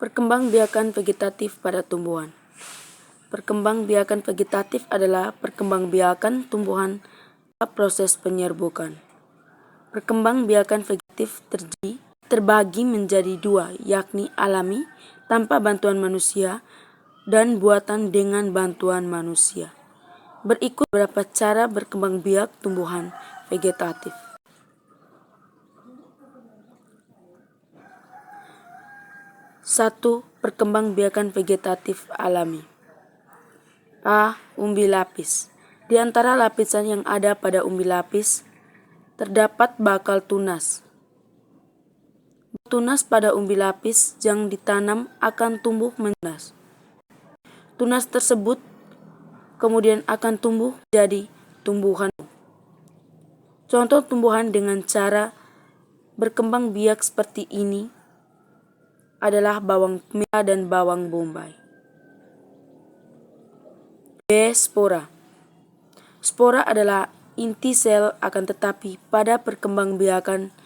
Perkembangbiakan vegetatif pada tumbuhan. Perkembangbiakan vegetatif adalah perkembangbiakan tumbuhan pada proses penyerbukan. Perkembangbiakan vegetatif terbagi menjadi dua, yakni alami tanpa bantuan manusia dan buatan dengan bantuan manusia. Berikut beberapa cara berkembangbiak tumbuhan vegetatif. 1. Perkembangbiakan vegetatif alami. A. Umbi lapis. Di antara lapisan yang ada pada umbi lapis, terdapat bakal tunas. Tunas pada umbi lapis yang ditanam akan tumbuh menunas. Tunas tersebut kemudian akan tumbuh jadi tumbuhan. Contoh tumbuhan dengan cara berkembang biak seperti ini adalah bawang merah dan bawang bombay. B. Spora. Spora adalah inti sel, akan tetapi pada perkembangbiakan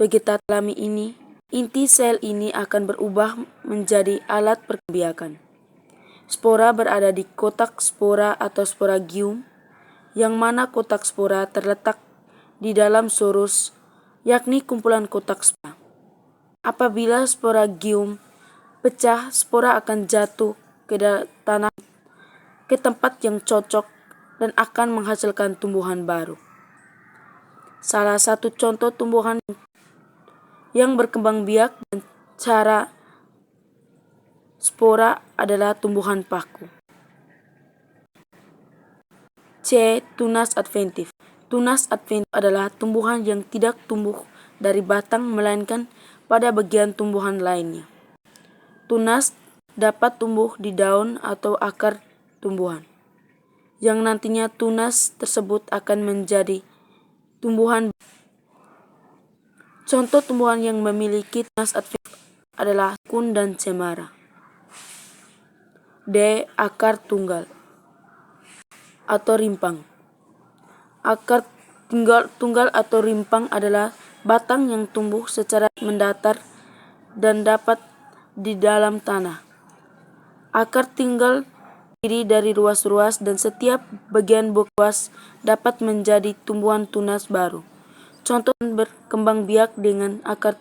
vegetatif alami ini, inti sel ini akan berubah menjadi alat perkembangbiakan. Spora berada di kotak spora atau sporagium, yang mana kotak spora terletak di dalam sorus, yakni kumpulan kotak spora. Apabila sporagium pecah, spora akan jatuh ke tanah, ke tempat yang cocok dan akan menghasilkan tumbuhan baru. Salah satu contoh tumbuhan yang berkembang biak dan cara spora adalah tumbuhan paku. C. Tunas adventif. Tunas adventif adalah tumbuhan yang tidak tumbuh dari batang melainkan pada bagian tumbuhan lainnya. Tunas dapat tumbuh di daun atau akar tumbuhan, yang nantinya tunas tersebut akan menjadi tumbuhan. Contoh tumbuhan yang memiliki tunas adventif adalah kun dan cemara. D. Akar tunggal atau rimpang. Akar tunggal atau rimpang adalah batang yang tumbuh secara mendatar dan dapat di dalam tanah. Akar tunggal terdiri dari ruas-ruas dan setiap bagian ruas dapat menjadi tumbuhan tunas baru. Contoh berkembang biak dengan akar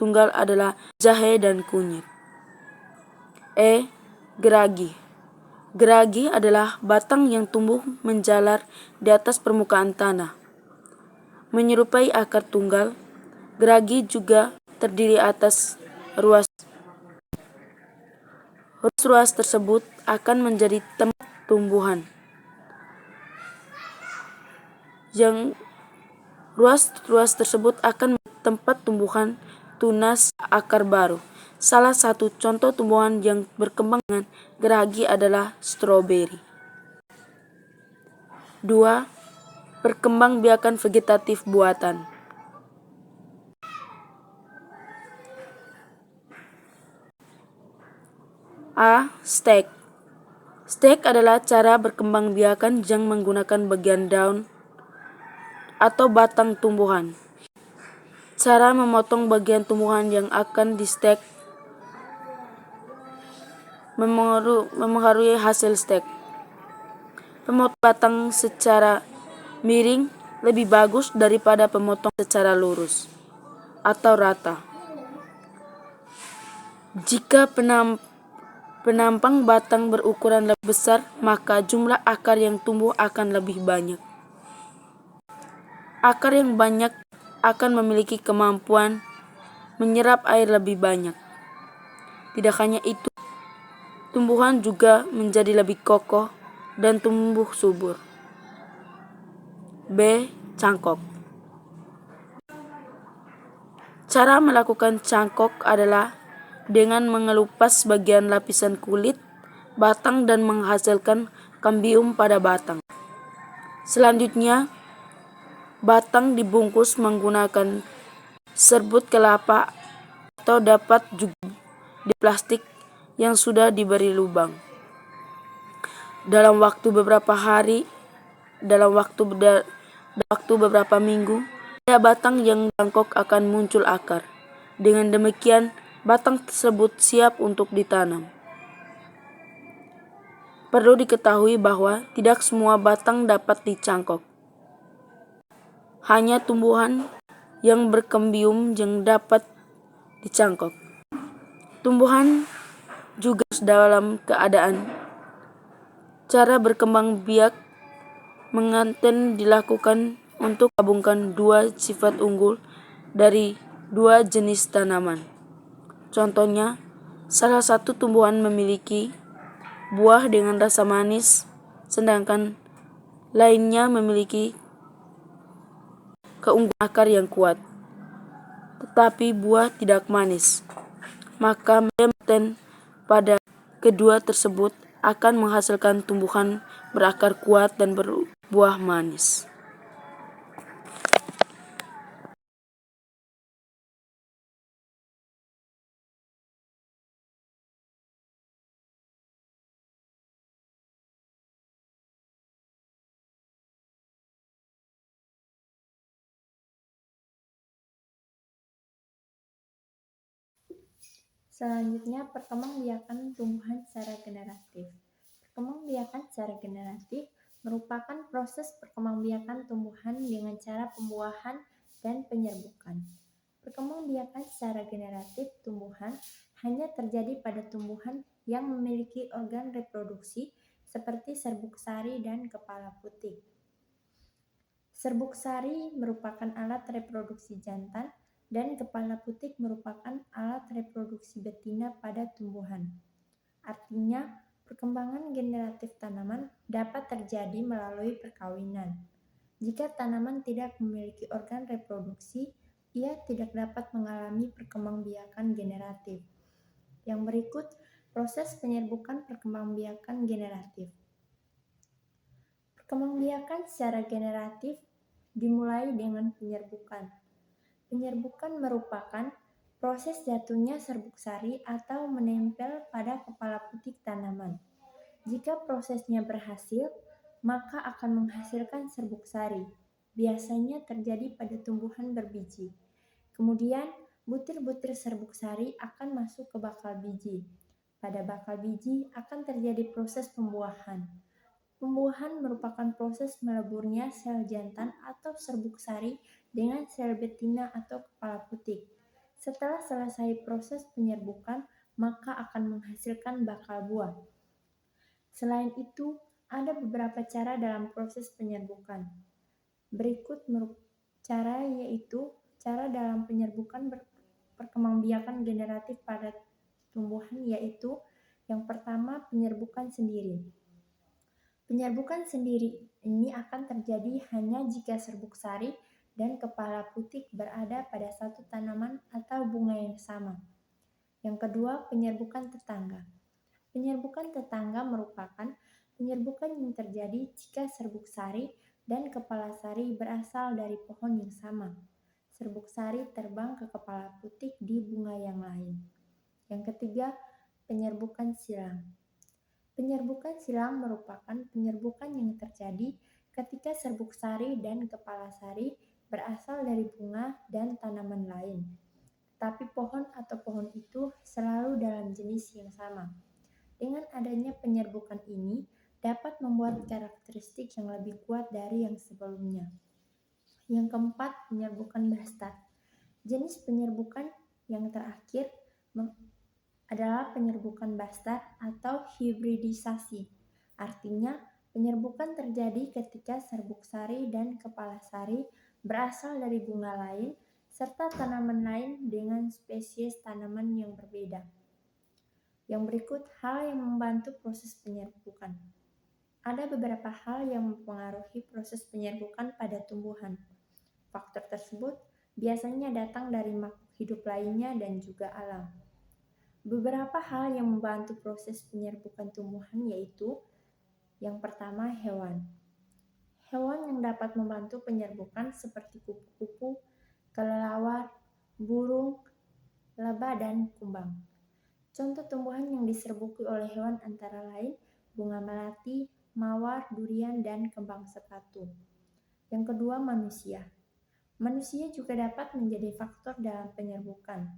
tunggal adalah jahe dan kunyit. E. Geragi. Geragi adalah batang yang tumbuh menjalar di atas permukaan tanah. Menyerupai akar tunggal, geragi juga terdiri atas ruas. Ruas-ruas tersebut akan menjadi tempat tumbuhan. Yang ruas-ruas tersebut akan menjadi tempat tumbuhan tunas akar baru. Salah satu contoh tumbuhan yang berkembang dengan geragi adalah stroberi. 2. Perkembangbiakan vegetatif buatan. A. Stek. Stek adalah cara berkembangbiakan yang menggunakan bagian daun atau batang tumbuhan. Cara memotong bagian tumbuhan yang akan di stek memengaruhi hasil stek. Pemotong batang secara miring lebih bagus daripada pemotong secara lurus atau rata. Jika penampang batang berukuran lebih besar, maka jumlah akar yang tumbuh akan lebih banyak. Akar yang banyak akan memiliki kemampuan menyerap air lebih banyak. Tidak hanya itu, tumbuhan juga menjadi lebih kokoh dan tumbuh subur. B. Cangkok. Cara melakukan cangkok adalah dengan mengelupas bagian lapisan kulit batang dan menghasilkan kambium pada batang. Selanjutnya, batang dibungkus menggunakan serbut kelapa atau dapat juga di plastik yang sudah diberi lubang. Dalam waktu beberapa minggu, pada batang yang jangkok akan muncul akar. Dengan demikian, batang tersebut siap untuk ditanam. Perlu diketahui bahwa tidak semua batang dapat dicangkok. Hanya tumbuhan yang berkembium yang dapat dicangkok. Tumbuhan juga dalam keadaan cara berkembang biak menganten dilakukan untuk gabungkan dua sifat unggul dari dua jenis tanaman. Contohnya, salah satu tumbuhan memiliki buah dengan rasa manis, sedangkan lainnya memiliki keunggulan akar yang kuat, tetapi buah tidak manis. Maka meten pada kedua tersebut akan menghasilkan tumbuhan berakar kuat dan berbuah manis. Selanjutnya, perkembangbiakan tumbuhan secara generatif. Perkembangbiakan secara generatif merupakan proses perkembangbiakan tumbuhan dengan cara pembuahan dan penyerbukan. Perkembangbiakan secara generatif tumbuhan hanya terjadi pada tumbuhan yang memiliki organ reproduksi seperti serbuk sari dan kepala putih. Serbuk sari merupakan alat reproduksi jantan dan kepala putih merupakan alat reproduksi betina pada tumbuhan. Artinya, perkembangan generatif tanaman dapat terjadi melalui perkawinan. Jika tanaman tidak memiliki organ reproduksi, ia tidak dapat mengalami perkembangbiakan generatif. Yang berikut, proses penyerbukan perkembangbiakan generatif. Perkembangbiakan secara generatif dimulai dengan penyerbukan. Penyerbukan merupakan proses jatuhnya serbuk sari atau menempel pada kepala putih tanaman. Jika prosesnya berhasil, maka akan menghasilkan serbuk sari. Biasanya terjadi pada tumbuhan berbiji. Kemudian, butir-butir serbuk sari akan masuk ke bakal biji. Pada bakal biji akan terjadi proses pembuahan. Pembuahan merupakan proses meleburnya sel jantan atau serbuk sari dengan sel betina atau kepala putih. Setelah selesai proses penyerbukan, maka akan menghasilkan bakal buah. Selain itu, ada beberapa cara dalam proses penyerbukan. Berikut cara yaitu cara dalam penyerbukan perkembangbiakan generatif pada tumbuhan yaitu yang pertama penyerbukan sendiri. Penyerbukan sendiri ini akan terjadi hanya jika serbuk sari dan kepala putih berada pada satu tanaman atau bunga yang sama. Yang kedua, penyerbukan tetangga. Penyerbukan tetangga merupakan penyerbukan yang terjadi jika serbuk sari dan kepala sari berasal dari pohon yang sama. Serbuk sari terbang ke kepala putih di bunga yang lain. Yang ketiga, penyerbukan silang. Penyerbukan silang merupakan penyerbukan yang terjadi ketika serbuk sari dan kepala sari berasal dari bunga dan tanaman lain. Tapi pohon atau pohon itu selalu dalam jenis yang sama. Dengan adanya penyerbukan ini dapat membuat karakteristik yang lebih kuat dari yang sebelumnya. Yang keempat, penyerbukan bastard. Jenis penyerbukan yang terakhir adalah penyerbukan bastard atau hibridisasi. Artinya, penyerbukan terjadi ketika serbuk sari dan kepala sari berasal dari bunga lain serta tanaman lain dengan spesies tanaman yang berbeda. Yang berikut hal yang membantu proses penyerbukan. Ada beberapa hal yang mempengaruhi proses penyerbukan pada tumbuhan. Faktor tersebut biasanya datang dari makhluk hidup lainnya dan juga alam. Beberapa hal yang membantu proses penyerbukan tumbuhan yaitu yang pertama hewan. Hewan yang dapat membantu penyerbukan seperti kupu-kupu, kelelawar, burung, lebah, dan kumbang. Contoh tumbuhan yang diserbuki oleh hewan antara lain bunga melati, mawar, durian, dan kembang sepatu. Yang kedua manusia. Manusia juga dapat menjadi faktor dalam penyerbukan.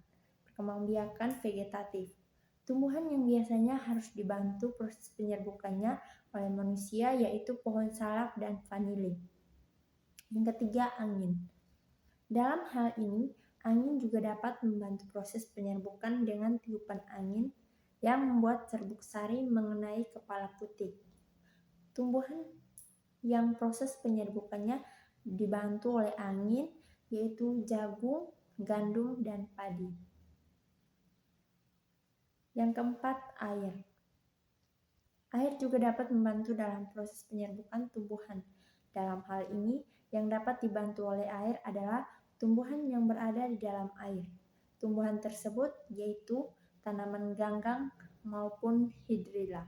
perkembangbiakan vegetatif. Tumbuhan yang biasanya harus dibantu proses penyerbukannya oleh manusia yaitu pohon salak dan vanili. Yang ketiga, angin. Dalam hal ini, angin juga dapat membantu proses penyerbukan dengan tiupan angin yang membuat serbuk sari mengenai kepala putik. Tumbuhan yang proses penyerbukannya dibantu oleh angin yaitu jagung, gandum, dan padi. Yang keempat, air. Air juga dapat membantu dalam proses penyerbukan tumbuhan. Dalam hal ini, yang dapat dibantu oleh air adalah tumbuhan yang berada di dalam air. Tumbuhan tersebut yaitu tanaman ganggang maupun hidrilla.